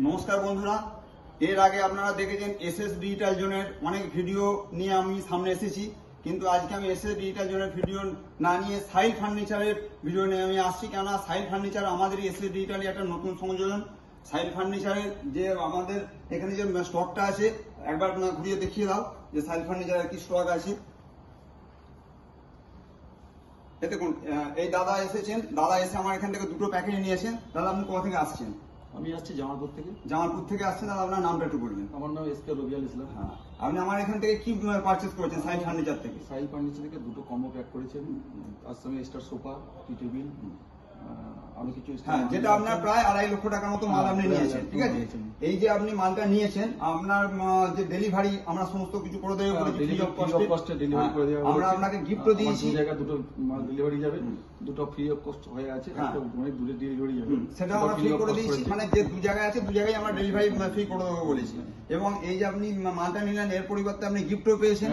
নমস্কার বন্ধুরা, এর আগে আপনারা দেখেছেন এসএস ডিজিটাল জোনের অনেক ভিডিও নিয়ে আমি সামনে এসেছি, কিন্তু আজকে আমি এসএস ডিজিটাল জোনের ভিডিও না নিয়ে সাইল ফার্নিচারের ভিডিও নিয়ে আমি আসছি। কেননা সাইল ফার্নিচার আমাদের এসএস ডিজিটালের একটা নতুন সংযোজন। সাইল ফার্নিচারের যে আমাদের এখানে যে স্টকটা আছে একবার ঘুরিয়ে দেখিয়ে দাও যে সাইল ফার্নিচারের কি স্টক আছে। দেখুন, এই দাদা এসেছেন, দাদা এসে আমার এখান থেকে দুটো প্যাকেট নিয়েছেন। দাদা আপনি কোথা থেকে আসছেন? আমি আসছি জামালপুর থেকে। জামালপুর থেকে আসছেন। দাদা আপনার নামটা একটু বলবেন। আমার নাম এসকে রবিউল ইসলাম। হ্যাঁ, আপনি আমার এখান থেকে কি পারচেজ করেছেন সাইল ফার্নিচার থেকে? সাইল ফার্নিচার থেকে দুটো কম্বো প্যাক করেছেন, তার সঙ্গে স্টার সোফা, টি টেবিল, আরো কিছু। হ্যাঁ, যেটা আপনার প্রায় 2.5 লক্ষ টাকার মতো মাল আপনি নিয়েছেন। ঠিক আছে, এই যে আপনি মালটা নিয়েছেন, আপনার যে ডেলিভারি আমরা সমস্ত কিছু করে দেবো, আমরা আপনাকে গিফটও দিয়েছি। দুটো মাল ডেলিভারি যাবে, দুটো ফ্রি অফ কস্ট হয়ে আছে, অনেক দূরে ডেলিভারি যাবে, সেটা আমরা ফ্রি করে দিয়েছি। মানে যে দু জায়গায় আছে দু জায়গায় আমরা ডেলিভারি ফ্রি করে দেবো বলেছি। এবং এই যে আপনি মালটা নিলেন, এর পরিবর্তে আপনি গিফটও পেয়েছেন।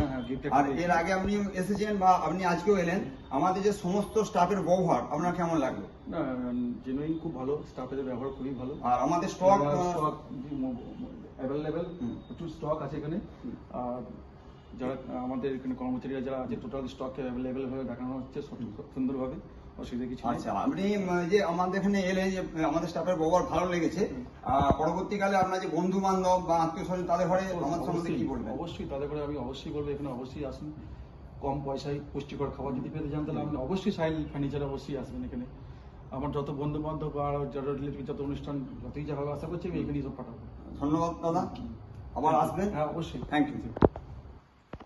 আর এর আগে আপনি এসেছেন বা আপনি আজকেও এলেন, আমাদের যে সমস্ত স্টাফের ব্যবহার আপনার কেমন লাগলো? না, জেনুইন খুব ভালো, স্টাফের ব্যবহার খুবই ভালো। আর আমাদের স্টক অ্যাভেলেবেল, প্রচুর স্টক আছে এখানে। আর যারা আমাদের এখানে কর্মচারীরা যারা আছে, টোটাল স্টক অ্যাভেলেবেল ভাবে দেখানো হচ্ছে সুন্দরভাবে, অসুবিধা কিছু। আচ্ছা, আপনি যে আমাদের এখানে এলেন, যে আমাদের স্টাফের ব্যবহার ভালো লেগেছে, পরবর্তীকালে আপনার যে বন্ধু বান্ধব বা আত্মীয় স্বজন তাদের ঘরে আমাদের সম্বন্ধে কি বলবেন? অবশ্যই তাদের ঘরে আমি অবশ্যই বলবো এখানে অবশ্যই আসুন। কম পয়সায় পুষ্টিকর খাবার যদি পেতে চান, তাহলে আপনি অবশ্যই সাইল ফার্নিচার অবশ্যই আসবেন এখানে। আমার যত বন্ধু বান্ধব আর যারা রিলেটিভ, যত অনুষ্ঠান যতই যা হবে, আশা করছি আমি এখানেই সব পাঠাবো। ধন্যবাদ দাদা, আবার আসবেন। হ্যাঁ, অবশ্যই। Thank you.